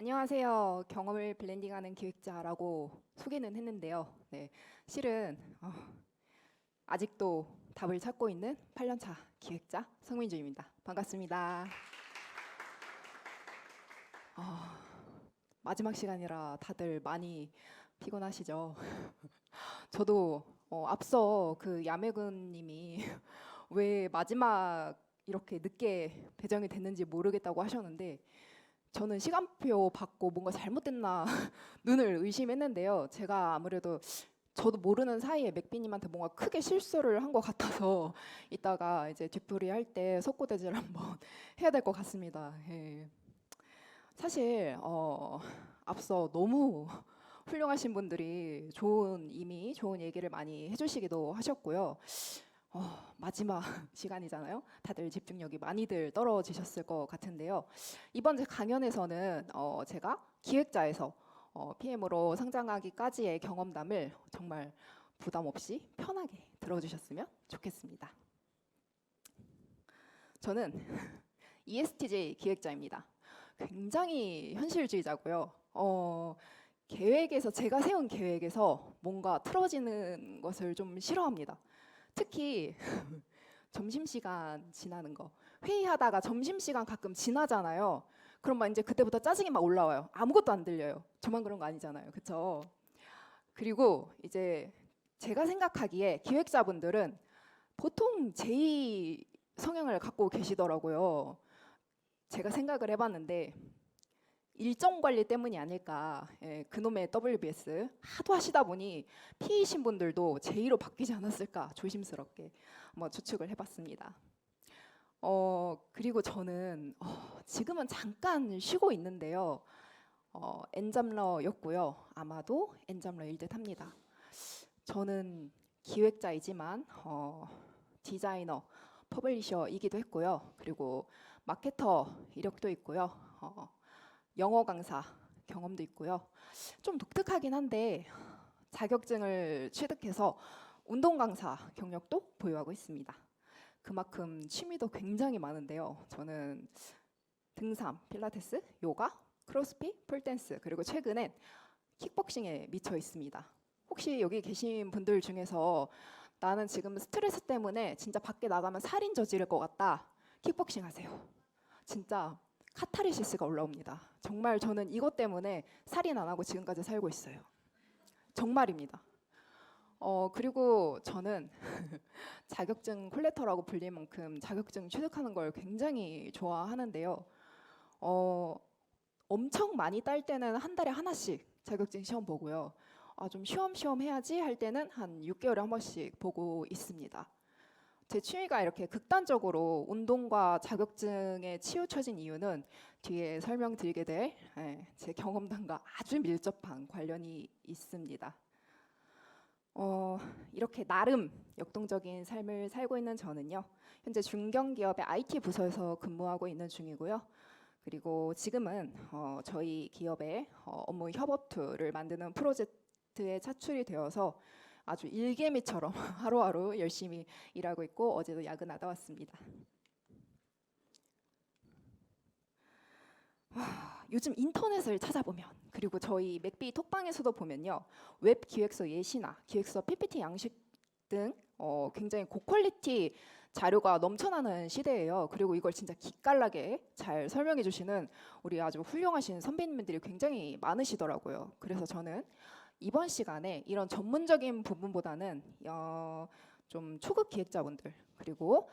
안녕하세요. 경험을 블렌딩하는 기획자라고 소개는 했는데요. 네, 실은 아직도 답을 찾고 있는 8년차 기획자 성민주입니다. 반갑습니다. 어, 마지막 시간이라 다들 많이 피곤하시죠? 저도 앞서 그 야매군님이 왜 마지막 이렇게 늦게 배정이 됐는지 모르겠다고 하셨는데 저는 시간표 받고 뭔가 잘못됐나 눈을 의심했는데요. 제가 아무래도 저도 모르는 사이에 맥비님한테 뭔가 크게 실수를 한 것 같아서 이따가 이제 뒤풀이 할 때 속고대질 한번 해야 될 것 같습니다. 예. 사실 앞서 너무 훌륭하신 분들이 이미 좋은 얘기를 많이 해주시기도 하셨고요. 마지막 시간이잖아요. 다들 집중력이 많이들 떨어지셨을 것 같은데요. 이번 제 강연에서는 제가 기획자에서 PM으로 성장하기까지의 경험담을 정말 부담 없이 편하게 들어주셨으면 좋겠습니다. 저는 ESTJ 기획자입니다. 굉장히 현실주의자고요. 제가 세운 계획에서 뭔가 틀어지는 것을 좀 싫어합니다. 특히 점심시간 지나는 거. 회의하다가 점심시간 가끔 지나잖아요. 그럼 막 이제 그때부터 짜증이 막 올라와요. 아무것도 안 들려요. 저만 그런 거 아니잖아요. 그쵸? 그리고 이제 제가 생각하기에 기획자분들은 보통 J 성향을 갖고 계시더라고요. 제가 생각을 해봤는데 일정 관리 때문이 아닐까. 예, 그놈의 WBS 하도 하시다 보니 P이신 분들도 J로 바뀌지 않았을까 조심스럽게 한번 추측을 해봤습니다. 그리고 저는 지금은 잠깐 쉬고 있는데요. 엔잡러였고요. 아마도 엔잡러일 듯 합니다. 저는 기획자이지만 디자이너, 퍼블리셔이기도 했고요. 그리고 마케터 이력도 있고요. 영어 강사 경험도 있고요. 좀 독특하긴 한데 자격증을 취득해서 운동 강사 경력도 보유하고 있습니다. 그만큼 취미도 굉장히 많은데요. 저는 등산, 필라테스, 요가, 크로스핏, 폴댄스 그리고 최근엔 킥복싱에 미쳐 있습니다. 혹시 여기 계신 분들 중에서 나는 지금 스트레스 때문에 진짜 밖에 나가면 살인 저지를 것 같다. 킥복싱 하세요. 진짜 카타르시스가 올라옵니다. 정말 저는 이것 때문에 살인 안 하고 지금까지 살고 있어요. 정말입니다. 그리고 저는 자격증 콜렉터라고 불릴 만큼 자격증 취득하는 걸 굉장히 좋아하는데요. 어, 엄청 많이 딸 때는 한 달에 하나씩 자격증 시험 보고요. 좀 쉬엄쉬엄 해야지 할 때는 한 6개월에 한 번씩 보고 있습니다. 제 취미가 이렇게 극단적으로 운동과 자격증에 치우쳐진 이유는 뒤에 설명드리게 될 제 경험담과 아주 밀접한 관련이 있습니다. 이렇게 나름 역동적인 삶을 살고 있는 저는요. 현재 중견기업의 IT 부서에서 근무하고 있는 중이고요. 그리고 지금은 저희 기업의 업무 협업 툴을 만드는 프로젝트에 차출이 되어서 아주 일개미처럼 하루하루 열심히 일하고 있고 어제도 야근하다 왔습니다. 요즘 인터넷을 찾아보면 그리고 저희 맥비 톡방에서도 보면요. 웹 기획서 예시나 기획서 PPT 양식 등 굉장히 고퀄리티 자료가 넘쳐나는 시대예요. 그리고 이걸 진짜 기깔나게 잘 설명해 주시는 우리 아주 훌륭하신 선배님들이 굉장히 많으시더라고요. 그래서 저는 이번 시간에 이런 전문적인 부분보다는 좀 초급 기획자분들 그리고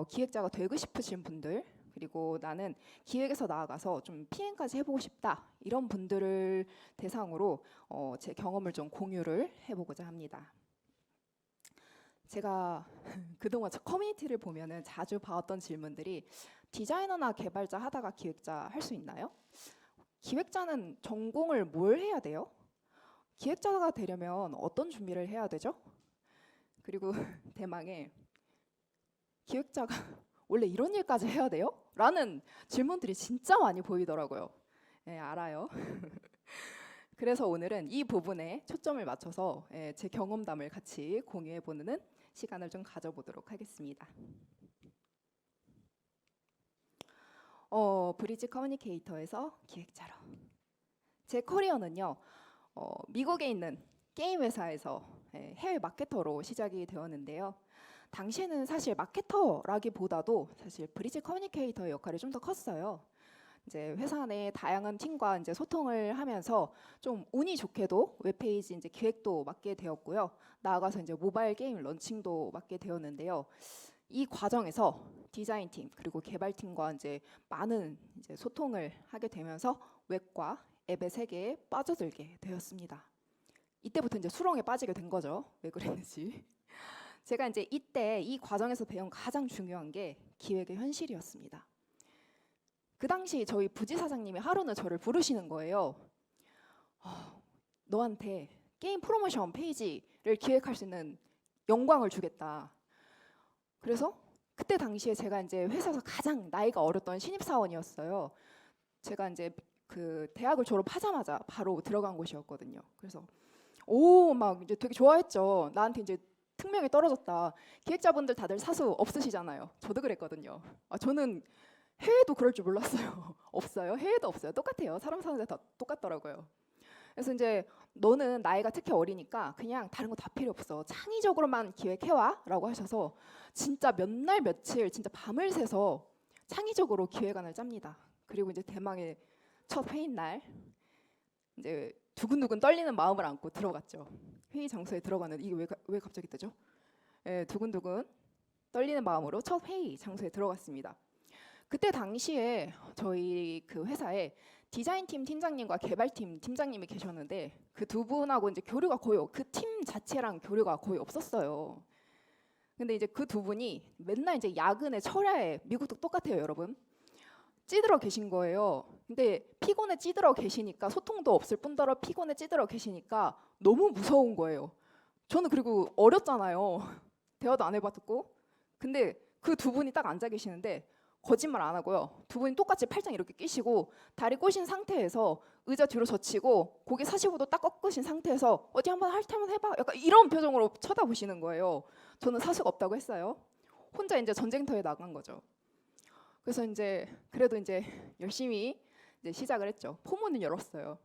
기획자가 되고 싶으신 분들 그리고 나는 기획에서 나아가서 좀 PM까지 해보고 싶다 이런 분들을 대상으로 제 경험을 좀 공유를 해보고자 합니다. 제가 그동안 저 커뮤니티를 보면은 자주 봐왔던 질문들이 디자이너나 개발자 하다가 기획자 할 수 있나요? 기획자는 전공을 뭘 해야 돼요? 기획자가 되려면 어떤 준비를 해야 되죠? 그리고 대망의 기획자가 원래 이런 일까지 해야 돼요? 라는 질문들이 진짜 많이 보이더라고요. 네, 알아요. 그래서 오늘은 이 부분에 초점을 맞춰서 제 경험담을 같이 공유해보는 시간을 좀 가져보도록 하겠습니다. 브리지 커뮤니케이터에서 기획자로 제 커리어는요, 미국에 있는 게임 회사에서 해외 마케터로 시작이 되었는데요. 당시에는 사실 마케터라기보다도 사실 브리지 커뮤니케이터의 역할이 좀 더 컸어요. 이제 회사 내 다양한 팀과 이제 소통을 하면서 좀 운이 좋게도 웹페이지 이제 기획도 맡게 되었고요. 나아가서 이제 모바일 게임 런칭도 맡게 되었는데요. 이 과정에서 디자인팀 그리고 개발팀과 이제 많은 이제 소통을 하게 되면서 웹과 앱의 세계에 빠져들게 되었습니다. 이때부터 이제 수렁에 빠지게 된 거죠. 왜 그랬는지. 제가 이제 이때 이 과정에서 배운 가장 중요한 게 기획의 현실이었습니다. 그 당시 저희 부지사장님이 하루는 저를 부르시는 거예요. 너한테 게임 프로모션 페이지를 기획할 수 있는 영광을 주겠다. 그래서 그때 당시에 제가 이제 회사에서 가장 나이가 어렸던 신입사원이었어요. 제가 이제 그 대학을 졸업하자마자 바로 들어간 곳이었거든요. 그래서 막 이제 되게 좋아했죠. 나한테 이제 특명이 떨어졌다. 기획자분들 다들 사수 없으시잖아요. 저도 그랬거든요. 저는 해외도 그럴 줄 몰랐어요. 없어요. 해외도 없어요. 똑같아요. 사람 사는 데 다 똑같더라고요. 그래서 이제 너는 나이가 특히 어리니까 그냥 다른 거 다 필요 없어. 창의적으로만 기획해와 라고 하셔서 진짜 몇 날 며칠 진짜 밤을 새서 창의적으로 기획안을 짭니다. 그리고 이제 대망의 첫 회의 날 이제 두근두근 떨리는 마음을 안고 들어갔죠. 회의 장소에 들어가는 이게 왜 갑자기 뜨죠? 두근두근 떨리는 마음으로 첫 회의 장소에 들어갔습니다. 그때 당시에 저희 그 회사에 디자인팀 팀장님과 개발팀 팀장님이 계셨는데 그 두 분하고 이제 교류가 거의 그 팀 자체랑 교류가 거의 없었어요. 근데 이제 그 두 분이 맨날 이제 야근에 철야에 미국도 똑같아요, 여러분. 찌들어 계신 거예요. 근데 피곤에 찌들어 계시니까 소통도 없을 뿐더러 피곤에 찌들어 계시니까 너무 무서운 거예요. 저는 그리고 어렸잖아요. 대화도 안 해봤고. 근데 그 두 분이 딱 앉아 계시는데 거짓말 안 하고요. 두 분이 똑같이 팔짱 이렇게 끼시고 다리 꼬신 상태에서 의자 뒤로 젖히고 고개 45도 딱 꺾으신 상태에서 어디 한번 할 테면 해봐. 약간 이런 표정으로 쳐다보시는 거예요. 저는 사수가 없다고 했어요. 혼자 이제 전쟁터에 나간 거죠. 그래서 이제 그래도 이제 열심히 이제 시작을 했죠. 포문을 열었어요.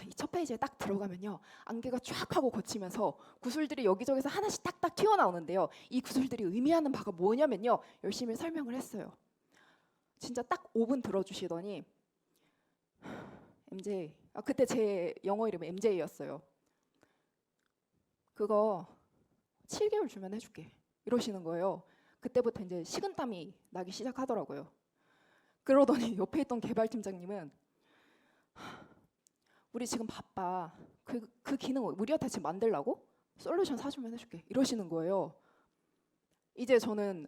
이 첫 페이지에 딱 들어가면요. 안개가 쫙 하고 거치면서 구슬들이 여기저기서 하나씩 딱딱 튀어나오는데요. 이 구슬들이 의미하는 바가 뭐냐면요. 열심히 설명을 했어요. 진짜 딱 5분 들어주시더니 MJ, 그때 제 영어 이름이 MJ였어요. 그거 7개월 주면 해줄게. 이러시는 거예요. 그때부터 이제 식은땀이 나기 시작하더라고요. 그러더니 옆에 있던 개발팀장님은 우리 지금 바빠. 그 기능 우리한테 지금 만들라고? 솔루션 사주면 해줄게. 이러시는 거예요. 이제 저는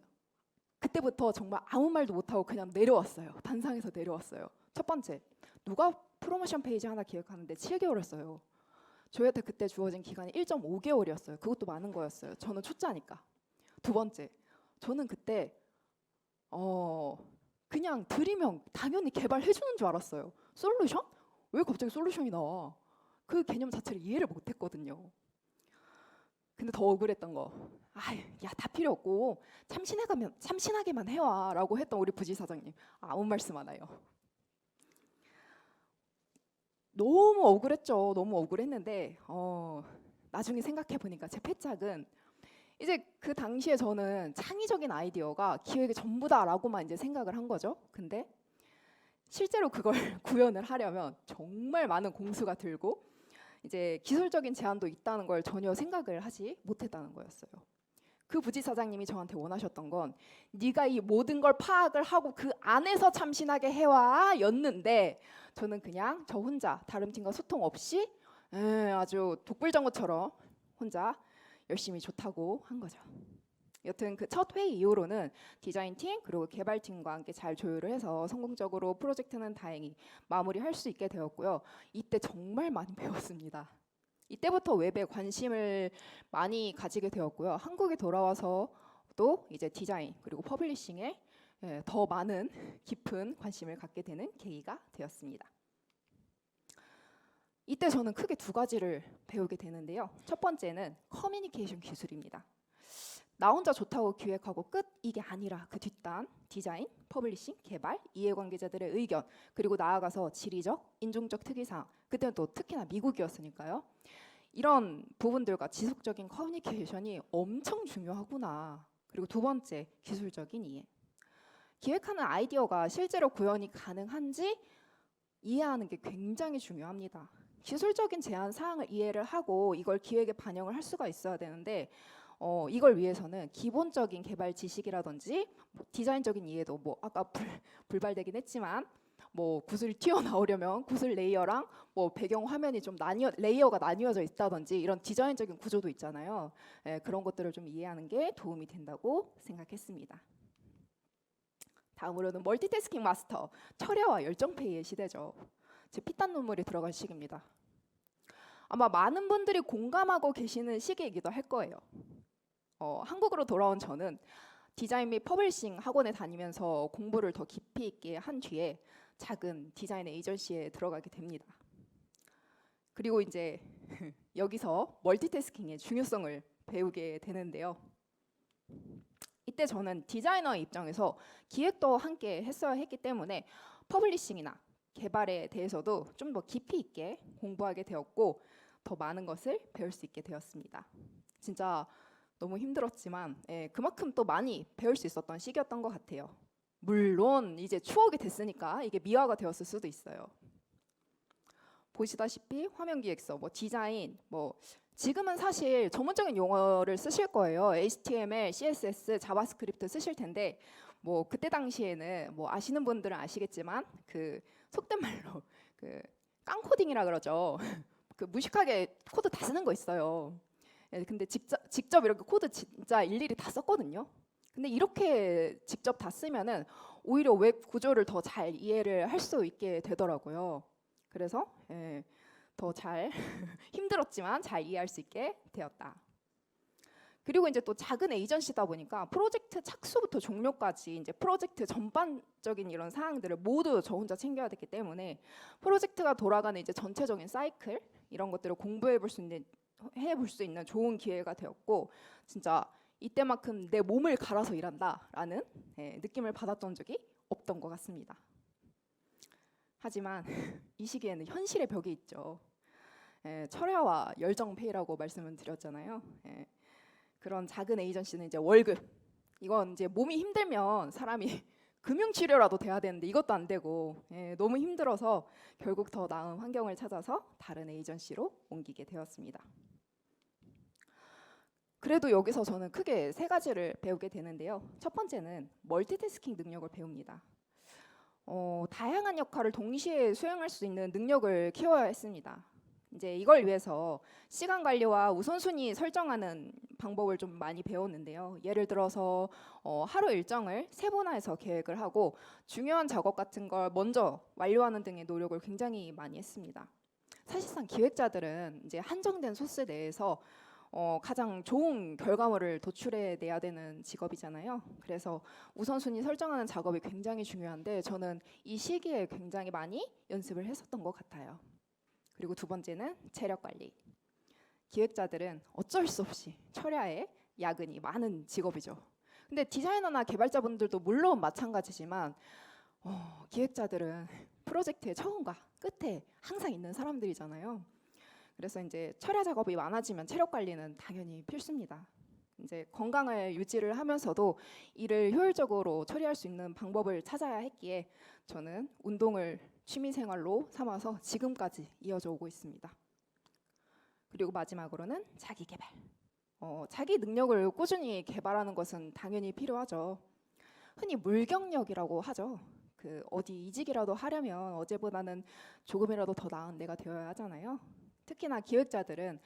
그때부터 정말 아무 말도 못하고 그냥 내려왔어요. 단상에서 내려왔어요. 첫 번째, 누가 프로모션 페이지 하나 기획하는데 7개월을 써요. 저희한테 그때 주어진 기간이 1.5개월이었어요. 그것도 많은 거였어요. 저는 초짜니까. 두 번째, 저는 그때 그냥 드리면 당연히 개발해주는 줄 알았어요. 솔루션? 왜 갑자기 솔루션이 나와? 그 개념 자체를 이해를 못했거든요. 근데 더 억울했던 거, 야, 다 필요 없고 참신하게만 해와라고 했던 우리 부지사장님. 아무 말씀 안 해요. 너무 억울했죠. 너무 억울했는데 나중에 생각해 보니까 제 패착은 이제 그 당시에 저는 창의적인 아이디어가 기획의 전부다라고만 이제 생각을 한 거죠. 근데 실제로 그걸 구현을 하려면 정말 많은 공수가 들고 이제 기술적인 제한도 있다는 걸 전혀 생각을 하지 못했다는 거였어요. 그 부지사장님이 저한테 원하셨던 건 네가 이 모든 걸 파악을 하고 그 안에서 참신하게 해와 였는데 저는 그냥 저 혼자 다른 팀과 소통 없이 아주 독불정거처럼 혼자 열심히 좋다고 한 거죠. 여튼 그 첫 회의 이후로는 디자인팀 그리고 개발팀과 함께 잘 조율을 해서 성공적으로 프로젝트는 다행히 마무리할 수 있게 되었고요. 이때 정말 많이 배웠습니다. 이때부터 웹에 관심을 많이 가지게 되었고요. 한국에 돌아와서도 이제 디자인 그리고 퍼블리싱에 더 많은 깊은 관심을 갖게 되는 계기가 되었습니다. 이때 저는 크게 두 가지를 배우게 되는데요. 첫 번째는 커뮤니케이션 기술입니다. 나 혼자 좋다고 기획하고 끝 이게 아니라 그 뒷단, 디자인, 퍼블리싱, 개발, 이해관계자들의 의견, 그리고 나아가서 지리적, 인종적 특이사항, 그때는 또 특히나 미국이었으니까요. 이런 부분들과 지속적인 커뮤니케이션이 엄청 중요하구나. 그리고 두 번째, 기술적인 이해. 기획하는 아이디어가 실제로 구현이 가능한지 이해하는 게 굉장히 중요합니다. 기술적인 제한 사항을 이해를 하고 이걸 기획에 반영을 할 수가 있어야 되는데 이걸 위해서는 기본적인 개발 지식이라든지 뭐 디자인적인 이해도 뭐 아까 불발되긴 했지만 뭐 구슬이 튀어나오려면 구슬 레이어랑 뭐 배경 화면이 좀 레이어가 나뉘어져 있다든지 이런 디자인적인 구조도 있잖아요. 그런 것들을 좀 이해하는 게 도움이 된다고 생각했습니다. 다음으로는 멀티태스킹 마스터, 철야와 열정페이의 시대죠. 제 피땀 눈물이 들어갈 시기입니다. 아마 많은 분들이 공감하고 계시는 시기이기도 할 거예요. 한국으로 돌아온 저는 디자인 및 퍼블리싱 학원에 다니면서 공부를 더 깊이 있게 한 뒤에 작은 디자인 에이전시에 들어가게 됩니다. 그리고 이제 여기서 멀티태스킹의 중요성을 배우게 되는데요. 이때 저는 디자이너의 입장에서 기획도 함께 했어야 했기 때문에 퍼블리싱이나 개발에 대해서도 좀 더 깊이 있게 공부하게 되었고 더 많은 것을 배울 수 있게 되었습니다. 진짜 너무 힘들었지만 그만큼 또 많이 배울 수 있었던 시기였던 것 같아요. 물론 이제 추억이 됐으니까 이게 미화가 되었을 수도 있어요. 보시다시피 화면 기획서, 뭐 디자인, 뭐 지금은 사실 전문적인 용어를 쓰실 거예요. HTML, CSS, 자바스크립트 쓰실 텐데 뭐 그때 당시에는 뭐 아시는 분들은 아시겠지만 그 속된 말로 그 깡코딩이라 그러죠. 그 무식하게 코드 다 쓰는 거 있어요. 근데 직접 이렇게 코드 진짜 일일이 다 썼거든요. 근데 이렇게 직접 다 쓰면은 오히려 웹 구조를 더 잘 이해를 할 수 있게 되더라고요. 그래서 더 잘 힘들었지만 잘 이해할 수 있게 되었다. 그리고 이제 또 작은 에이전시다 보니까 프로젝트 착수부터 종료까지 이제 프로젝트 전반적인 이런 사항들을 모두 저 혼자 챙겨야 됐기 때문에 프로젝트가 돌아가는 이제 전체적인 사이클 이런 것들을 해볼 수 있는 좋은 기회가 되었고 진짜 이때만큼 내 몸을 갈아서 일한다라는 느낌을 받았던 적이 없던 것 같습니다. 하지만 이 시기에는 현실의 벽이 있죠. 철야와 열정페이라고 말씀을 드렸잖아요. 그런 작은 에이전시는 이제 월급. 이건 이제 몸이 힘들면 사람이 금융치료라도 돼야 되는데 이것도 안 되고 너무 힘들어서 결국 더 나은 환경을 찾아서 다른 에이전시로 옮기게 되었습니다. 그래도 여기서 저는 크게 세 가지를 배우게 되는데요. 첫 번째는 멀티태스킹 능력을 배웁니다. 다양한 역할을 동시에 수행할 수 있는 능력을 키워야 했습니다. 이제 이걸 위해서 시간 관리와 우선순위 설정하는 방법을 좀 많이 배웠는데요. 예를 들어서 하루 일정을 세분화해서 계획을 하고 중요한 작업 같은 걸 먼저 완료하는 등의 노력을 굉장히 많이 했습니다. 사실상 기획자들은 이제 한정된 소스 내에서 가장 좋은 결과물을 도출해내야 되는 직업이잖아요. 그래서 우선순위 설정하는 작업이 굉장히 중요한데 저는 이 시기에 굉장히 많이 연습을 했었던 것 같아요. 그리고 두 번째는 체력 관리. 기획자들은 어쩔 수 없이 철야에 야근이 많은 직업이죠. 근데 디자이너나 개발자분들도 물론 마찬가지지만 기획자들은 프로젝트의 처음과 끝에 항상 있는 사람들이잖아요. 그래서 이제 철야 작업이 많아지면 체력 관리는 당연히 필수입니다. 이제 건강을 유지를 하면서도 일을 효율적으로 처리할 수 있는 방법을 찾아야 했기에 저는 운동을 취미생활로 삼아서 지금까지 이어져 오고 있습니다. 그리고 마지막으로는 자기 개발. 자기 능력을 꾸준히 개발하는 것은 당연히 필요하죠. 흔히 물경력이라고 하죠. 어디 이직이라도 하려면 어제보다는 조금이라도 더 나은 내가 되어야 하잖아요. 특히나 기획자들은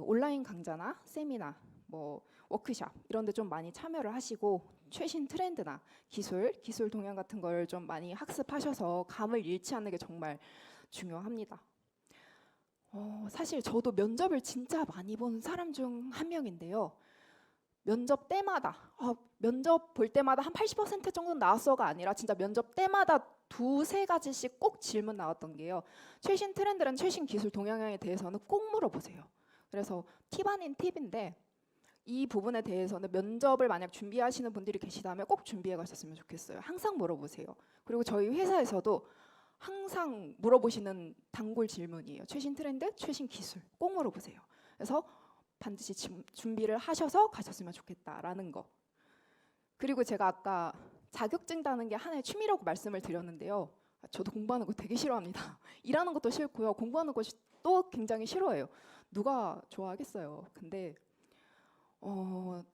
온라인 강좌나 세미나, 뭐 워크숍 이런 데 좀 많이 참여를 하시고 최신 트렌드나 기술 동향 같은 걸 좀 많이 학습하셔서 감을 잃지 않는 게 정말 중요합니다. 사실 저도 면접을 진짜 많이 본 사람 중 한 명인데요. 면접 때마다 면접 볼 때마다 한 80% 정도는 나왔어가 아니라 진짜 면접 때마다 두세 가지씩 꼭 질문 나왔던 게요. 최신 트렌드랑 최신 기술 동향에 대해서는 꼭 물어보세요. 그래서 팁 아닌 팁인데 이 부분에 대해서는 면접을 만약 준비하시는 분들이 계시다면 꼭 준비해 가셨으면 좋겠어요. 항상 물어보세요. 그리고 저희 회사에서도 항상 물어보시는 단골 질문이에요. 최신 트렌드, 최신 기술 꼭 물어보세요. 그래서 반드시 준비를 하셔서 가셨으면 좋겠다라는 거. 그리고 제가 아까 자격증 따는 게 하나의 취미라고 말씀을 드렸는데요. 저도 공부하는 거 되게 싫어합니다. 일하는 것도 싫고요. 공부하는 것도 굉장히 싫어해요. 누가 좋아하겠어요. 근데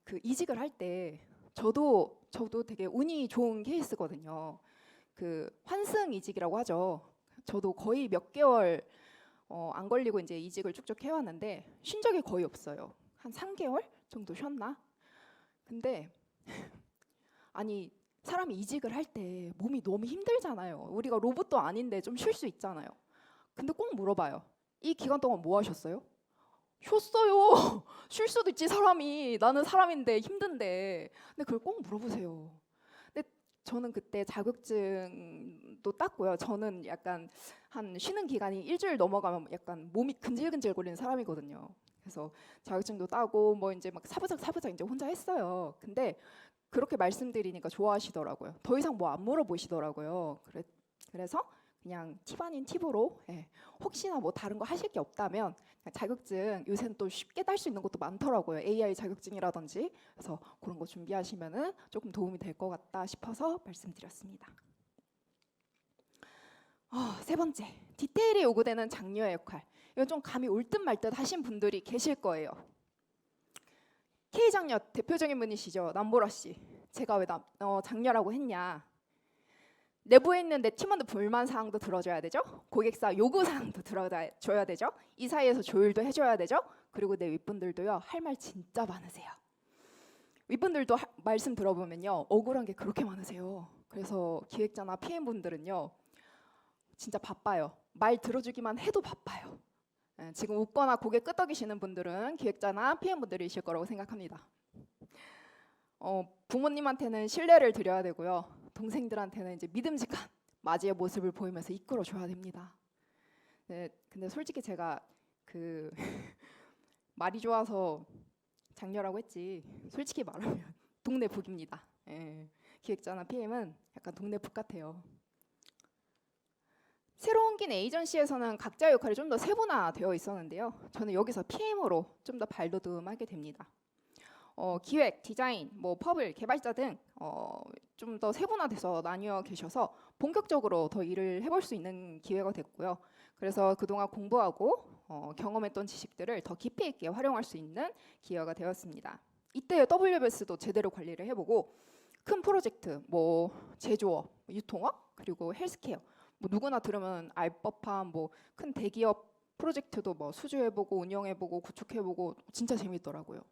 그 이직을 할 때 저도 되게 운이 좋은 케이스거든요. 그 환승 이직이라고 하죠. 저도 거의 몇 개월 안 걸리고 이제 이직을 쭉쭉 해왔는데 쉰 적이 거의 없어요. 한 3개월 정도 쉬었나? 근데 아니 사람이 이직을 할 때 몸이 너무 힘들잖아요. 우리가 로봇도 아닌데 좀 쉴 수 있잖아요. 근데 꼭 물어봐요. 이 기간 동안 뭐 하셨어요? 쉬었어요. 쉴 수도 있지 사람이. 나는 사람인데 힘든데. 근데 그걸 꼭 물어보세요. 근데 저는 그때 자격증도 땄고요. 저는 약간 한 쉬는 기간이 일주일 넘어가면 약간 몸이 근질근질 거리는 사람이거든요. 그래서 자격증도 따고 뭐 이제 막 사부작 이제 혼자 했어요. 근데 그렇게 말씀드리니까 좋아하시더라고요. 더 이상 뭐 안 물어보시더라고요. 그래서 그냥 팁 아닌 팁으로 혹시나 뭐 다른 거 하실 게 없다면 자격증 요새는 또 쉽게 딸 수 있는 것도 많더라고요. AI 자격증이라든지. 그래서 그런 거 준비하시면은 조금 도움이 될 것 같다 싶어서 말씀드렸습니다. 세 번째, 디테일이 요구되는 장녀의 역할. 이건 좀 감이 올 듯 말 듯 하신 분들이 계실 거예요. K장녀 대표적인 분이시죠. 남보라 씨. 제가 왜 장녀라고 했냐. 내부에 있는 내 팀원들 불만 사항도 들어줘야 되죠. 고객사 요구 사항도 들어줘야 되죠. 이 사이에서 조율도 해줘야 되죠. 그리고 내 윗분들도요. 할 말 진짜 많으세요. 윗분들도 말씀 들어보면요. 억울한 게 그렇게 많으세요. 그래서 기획자나 PM분들은요. 진짜 바빠요. 말 들어주기만 해도 바빠요. 지금 웃거나 고개 끄덕이시는 분들은 기획자나 PM분들이실 거라고 생각합니다. 부모님한테는 신뢰를 드려야 되고요. 동생들한테는 이제 믿음직한 맞이의 모습을 보이면서 이끌어줘야 됩니다. 네, 근데 솔직히 제가 그 말이 좋아서 장녀라고 했지 솔직히 말하면 동네 북입니다. 기획자나 PM은 약간 동네 북 같아요. 새로 옮긴 에이전시에서는 각자의 역할이 좀 더 세분화되어 있었는데요. 저는 여기서 PM으로 좀 더 발돋움하게 됩니다. 기획, 디자인, 뭐 퍼블, 개발자 등 좀 더 세분화돼서 나뉘어 계셔서 본격적으로 더 일을 해볼 수 있는 기회가 됐고요. 그래서 그동안 공부하고 경험했던 지식들을 더 깊이 있게 활용할 수 있는 기회가 되었습니다. 이때 WBS도 제대로 관리를 해보고 큰 프로젝트, 뭐 제조업, 유통업, 그리고 헬스케어, 뭐 누구나 들으면 알 법한 뭐 큰 대기업 프로젝트도 뭐 수주해보고 운영해보고 구축해보고 진짜 재밌더라고요.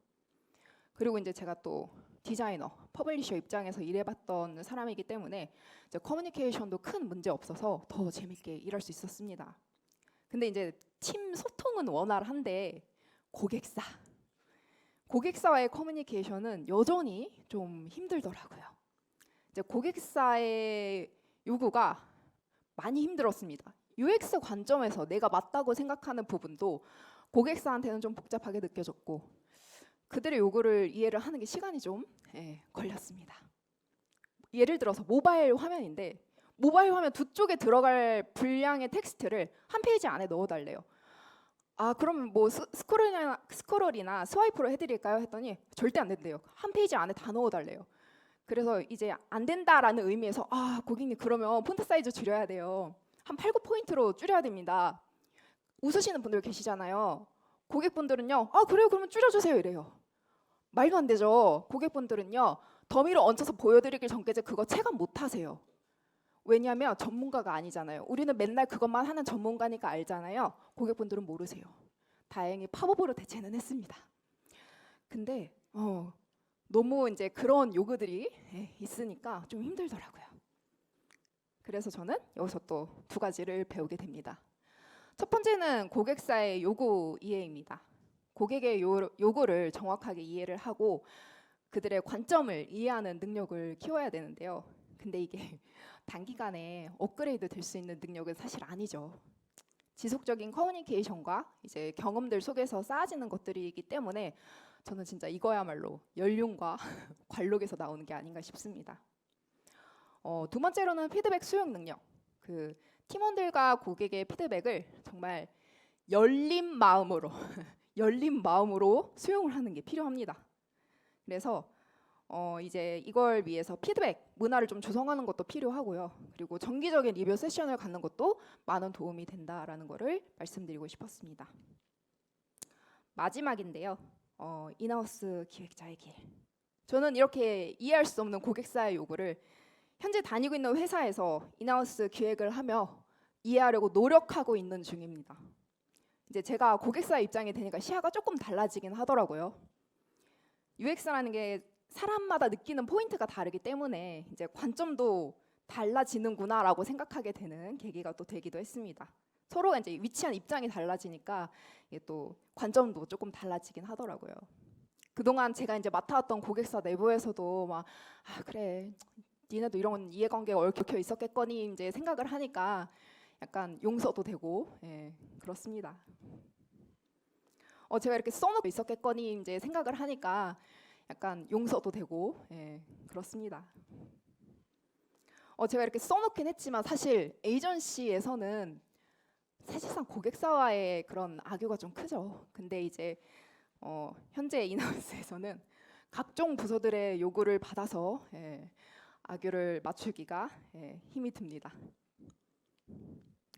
그리고 이제 제가 또 디자이너, 퍼블리셔 입장에서 일해봤던 사람이기 때문에 이제 커뮤니케이션도 큰 문제 없어서 더 재밌게 일할 수 있었습니다. 근데 이제 팀 소통은 원활한데 고객사와의 커뮤니케이션은 여전히 좀 힘들더라고요. 이제 고객사의 요구가 많이 힘들었습니다. UX 관점에서 내가 맞다고 생각하는 부분도 고객사한테는 좀 복잡하게 느껴졌고 그들의 요구를 이해를 하는 게 시간이 좀 걸렸습니다. 예를 들어서 모바일 화면인데 모바일 화면 두 쪽에 들어갈 분량의 텍스트를 한 페이지 안에 넣어달래요. 아 그러면 뭐 스크롤이나 스와이프로 해드릴까요? 했더니 절대 안 된대요. 한 페이지 안에 다 넣어달래요. 그래서 이제 안 된다라는 의미에서 아 고객님 그러면 폰트 사이즈 줄여야 돼요. 한 8, 9포인트로 줄여야 됩니다. 웃으시는 분들 계시잖아요. 고객분들은요. 아 그래요 그러면 줄여주세요 이래요. 말도 안 되죠. 고객분들은요. 더미로 얹혀서 보여드리길 전까지 그거 체감 못하세요. 왜냐하면 전문가가 아니잖아요. 우리는 맨날 그것만 하는 전문가니까 알잖아요. 고객분들은 모르세요. 다행히 팝업으로 대체는 했습니다. 근데 너무 이제 그런 요구들이 있으니까 좀 힘들더라고요. 그래서 저는 여기서 또 두 가지를 배우게 됩니다. 첫 번째는 고객사의 요구 이해입니다. 고객의 요구를 정확하게 이해를 하고 그들의 관점을 이해하는 능력을 키워야 되는데요. 근데 이게 단기간에 업그레이드 될 수 있는 능력은 사실 아니죠. 지속적인 커뮤니케이션과 이제 경험들 속에서 쌓아지는 것들이기 때문에 저는 진짜 이거야말로 연륜과 관록에서 나오는 게 아닌가 싶습니다. 두 번째로는 피드백 수용 능력. 그 팀원들과 고객의 피드백을 정말 열린 마음으로 열린 마음으로 수용을 하는 게 필요합니다. 그래서 이제 이걸 위해서 피드백 문화를 좀 조성하는 것도 필요하고요. 그리고 정기적인 리뷰 세션을 갖는 것도 많은 도움이 된다라는 거를 말씀드리고 싶었습니다. 마지막인데요. 인하우스 기획자의 길. 저는 이렇게 이해할 수 없는 고객사의 요구를 현재 다니고 있는 회사에서 인하우스 기획을 하며 이해하려고 노력하고 있는 중입니다. 이제 제가 고객사의 입장이 되니까 시야가 조금 달라지긴 하더라고요. UX라는 게 사람마다 느끼는 포인트가 다르기 때문에 이제 관점도 달라지는구나라고 생각하게 되는 계기가 또 되기도 했습니다. 서로가 이제 위치한 입장이 달라지니까 이게 또 관점도 조금 달라지긴 하더라고요. 그동안 제가 이제 맡아왔던 고객사 내부에서도 막 그래 니네도 이런 이해관계가 얽혀 있었겠거니 이제 생각을 하니까 약간 용서도 되고 그렇습니다. 제가 이렇게 써놓고 있었겠거니 이제 생각을 하니까 약간 용서도 되고 그렇습니다. 제가 이렇게 써놓긴 했지만 사실 에이전시에서는 사실상 고객사와의 그런 악유가 좀 크죠. 근데 이제 현재 인하우스에서는 각종 부서들의 요구를 받아서 악유를 맞추기가 힘이 듭니다.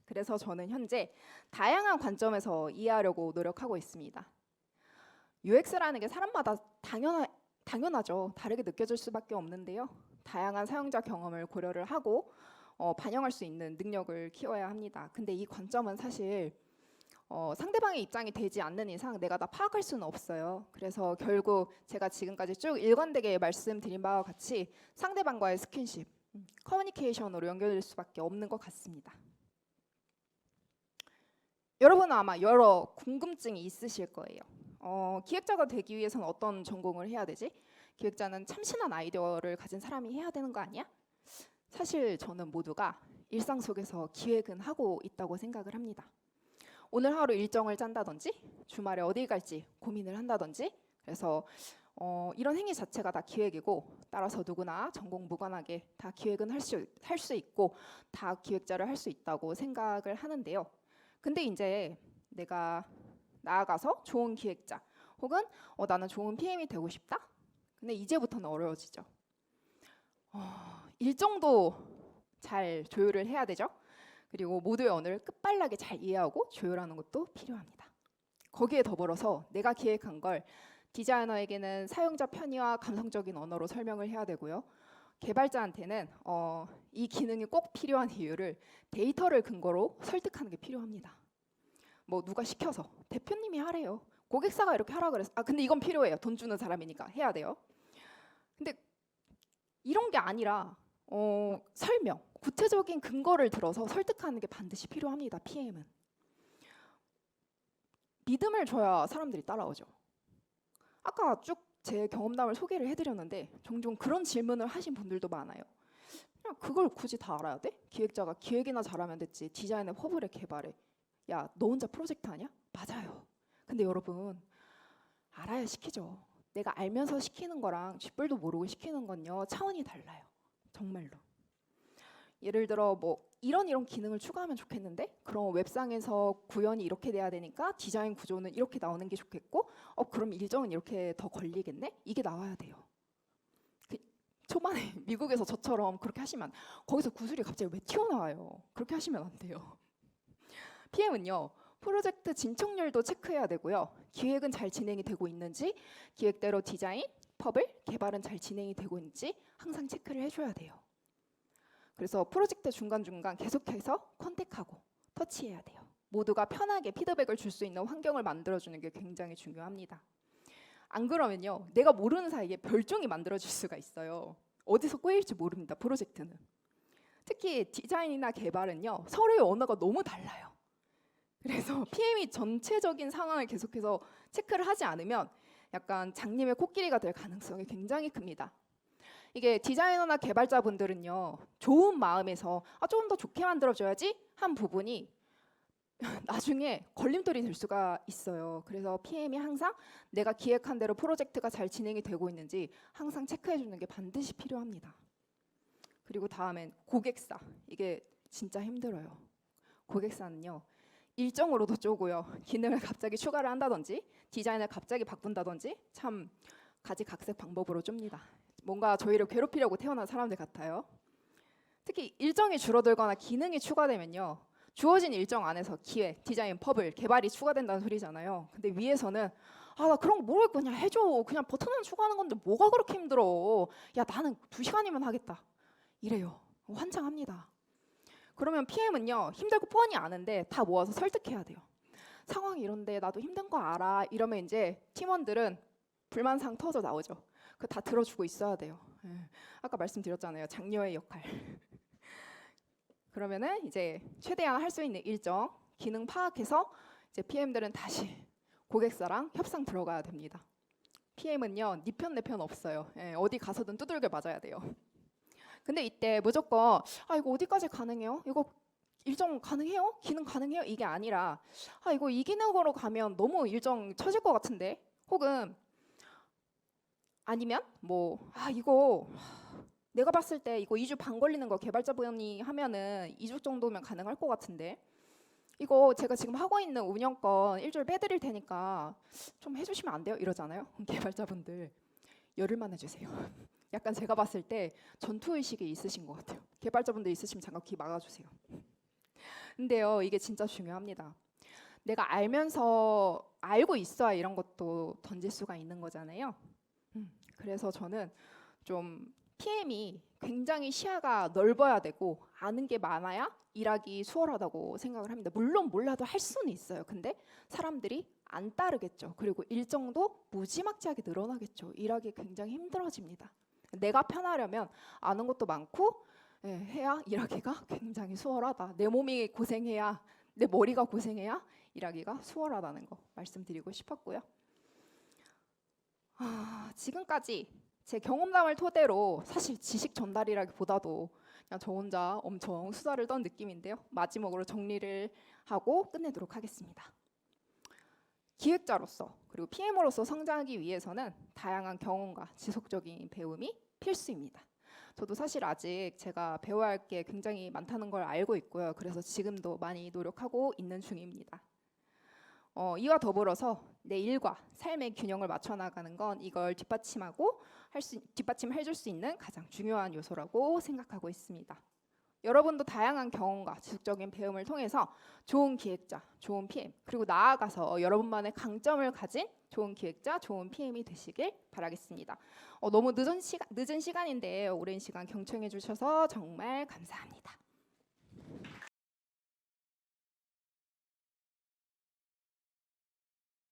그래서 저는 현재 다양한 관점에서 이해하려고 노력하고 있습니다. UX라는 게 사람마다 당연하죠. 다르게 느껴질 수밖에 없는데요. 다양한 사용자 경험을 고려를 하고 반영할 수 있는 능력을 키워야 합니다. 근데 이 관점은 사실 상대방의 입장이 되지 않는 이상 내가 다 파악할 수는 없어요. 그래서 결국 제가 지금까지 쭉 일관되게 말씀드린 바와 같이 상대방과의 스킨십, 커뮤니케이션으로 연결될 수밖에 없는 것 같습니다. 여러분은 아마 여러 궁금증이 있으실 거예요. 기획자가 되기 위해서는 어떤 전공을 해야 되지? 기획자는 참신한 아이디어를 가진 사람이 해야 되는 거 아니야? 사실 저는 모두가 일상 속에서 기획은 하고 있다고 생각을 합니다. 오늘 하루 일정을 짠다든지 주말에 어디 갈지 고민을 한다든지 그래서 이런 행위 자체가 다 기획이고 따라서 누구나 전공 무관하게 다 기획은 할 수 있고 다 기획자를 할 수 있다고 생각을 하는데요. 근데 이제 내가 나아가서 좋은 기획자 혹은 나는 좋은 PM이 되고 싶다? 근데 이제부터는 어려워지죠. 일정도 잘 조율을 해야 되죠. 그리고 모두의 언어를 끝발나게 잘 이해하고 조율하는 것도 필요합니다. 거기에 더불어서 내가 기획한 걸 디자이너에게는 사용자 편의와 감성적인 언어로 설명을 해야 되고요. 개발자한테는 이 기능이 꼭 필요한 이유를 데이터를 근거로 설득하는 게 필요합니다. 뭐 누가 시켜서 대표님이 하래요. 고객사가 이렇게 하라 그랬어. 근데 이건 필요해요. 돈 주는 사람이니까 해야 돼요. 근데 이런 게 아니라 설명, 구체적인 근거를 들어서 설득하는 게 반드시 필요합니다. PM은. 믿음을 줘야 사람들이 따라오죠. 아까 쭉 제 경험담을 소개를 해드렸는데 종종 그런 질문을 하신 분들도 많아요. 그냥 그걸 굳이 다 알아야 돼? 기획자가 기획이나 잘하면 됐지. 디자인에 허브에 개발해. 야, 너 혼자 프로젝트 하냐? 맞아요. 근데 여러분 알아야 시키죠. 내가 알면서 시키는 거랑 쥐뿔도 모르고 시키는 건요 차원이 달라요. 정말로. 예를 들어 뭐 이런 기능을 추가하면 좋겠는데 그럼 웹상에서 구현이 이렇게 돼야 되니까 디자인 구조는 이렇게 나오는 게 좋겠고 그럼 일정은 이렇게 더 걸리겠네? 이게 나와야 돼요. 초반에 미국에서 저처럼 그렇게 하시면 거기서 구슬이 갑자기 왜 튀어나와요. 그렇게 하시면 안 돼요. PM은요. 프로젝트 진척률도 체크해야 되고요. 기획은 잘 진행이 되고 있는지 기획대로 디자인, 펍을, 개발은 잘 진행이 되고 있는지 항상 체크를 해줘야 돼요. 그래서 프로젝트 중간중간 계속해서 컨택하고 터치해야 돼요. 모두가 편하게 피드백을 줄 수 있는 환경을 만들어주는 게 굉장히 중요합니다. 안 그러면요. 내가 모르는 사이에 별종이 만들어질 수가 있어요. 어디서 꼬일지 모릅니다. 프로젝트는. 특히 디자인이나 개발은요. 서로의 언어가 너무 달라요. 그래서 PM이 전체적인 상황을 계속해서 체크를 하지 않으면 약간 장님의 코끼리가 될 가능성이 굉장히 큽니다. 이게 디자이너나 개발자분들은요. 좋은 마음에서 조금 더 좋게 만들어줘야지 한 부분이 나중에 걸림돌이 될 수가 있어요. 그래서 PM이 항상 내가 기획한 대로 프로젝트가 잘 진행이 되고 있는지 항상 체크해 주는 게 반드시 필요합니다. 그리고 다음엔 고객사. 이게 진짜 힘들어요. 고객사는요. 일정으로도 쪼고요. 기능을 갑자기 추가를 한다든지 디자인을 갑자기 바꾼다든지 참 가지각색 방법으로 쫌니다. 뭔가 저희를 괴롭히려고 태어난 사람들 같아요. 특히 일정이 줄어들거나 기능이 추가되면요. 주어진 일정 안에서 기획, 디자인, 퍼블, 개발이 추가된다는 소리잖아요. 근데 위에서는 나 그런 거 모를 거냐 해줘. 그냥 버튼만 추가하는 건데 뭐가 그렇게 힘들어. 야 나는 2시간이면 하겠다. 이래요. 환장합니다. 그러면 PM은요. 힘들고 뻔히 아는데 다 모아서 설득해야 돼요. 상황이 이런데 나도 힘든 거 알아. 이러면 이제 팀원들은 불만사항 터져 나오죠. 그거 다 들어주고 있어야 돼요. 아까 말씀드렸잖아요. 장녀의 역할. 그러면은 이제 최대한 할 수 있는 일정, 기능 파악해서 이제 PM들은 다시 고객사랑 협상 들어가야 됩니다. PM은요, 니 편 내 편 없어요. 어디 가서든 두들겨 맞아야 돼요. 근데 이때 무조건 이거 어디까지 가능해요? 이거 일정 가능해요? 기능 가능해요? 이게 아니라 이거 이 기능으로 가면 너무 일정 처질 것 같은데, 혹은 아니면 이거 내가 봤을 때 이거 2주 반 걸리는 거 개발자분이 하면은 2주 정도면 가능할 것 같은데, 이거 제가 지금 하고 있는 운영권 일주일 빼드릴 테니까 좀 해주시면 안 돼요? 이러잖아요. 개발자분들 열흘만 해주세요. 약간 제가 봤을 때 전투의식이 있으신 것 같아요. 개발자분들 있으시면 잠깐 귀 막아주세요. 근데요, 이게 진짜 중요합니다. 내가 알고 있어야 이런 것도 던질 수가 있는 거잖아요. 그래서 저는 좀 PM이 굉장히 시야가 넓어야 되고 아는 게 많아야 일하기 수월하다고 생각을 합니다. 물론 몰라도 할 수는 있어요. 근데 사람들이 안 따르겠죠. 그리고 일정도 무지막지하게 늘어나겠죠. 일하기 굉장히 힘들어집니다. 내가 편하려면 아는 것도 많고 해야 일하기가 굉장히 수월하다. 내 몸이 고생해야, 내 머리가 고생해야 일하기가 수월하다는 거 말씀드리고 싶었고요. 지금까지 제 경험담을 토대로 사실 지식 전달이라기보다도 그냥 저 혼자 엄청 수다를 떤 느낌인데요. 마지막으로 정리를 하고 끝내도록 하겠습니다. 기획자로서 그리고 PM으로서 성장하기 위해서는 다양한 경험과 지속적인 배움이 필수입니다. 저도 사실 아직 제가 배워야 할 게 굉장히 많다는 걸 알고 있고요. 그래서 지금도 많이 노력하고 있는 중입니다. 이와 더불어서 내 일과 삶의 균형을 맞춰 나가는 건 이걸 뒷받침해줄 수 있는 가장 중요한 요소라고 생각하고 있습니다. 여러분도 다양한 경험과 지속적인 배움을 통해서 좋은 기획자, 좋은 PM, 그리고 나아가서 여러분만의 강점을 가진 좋은 기획자, 좋은 PM이 되시길 바라겠습니다. 너무 늦은 시간인데 오랜 시간 경청해 주셔서 정말 감사합니다.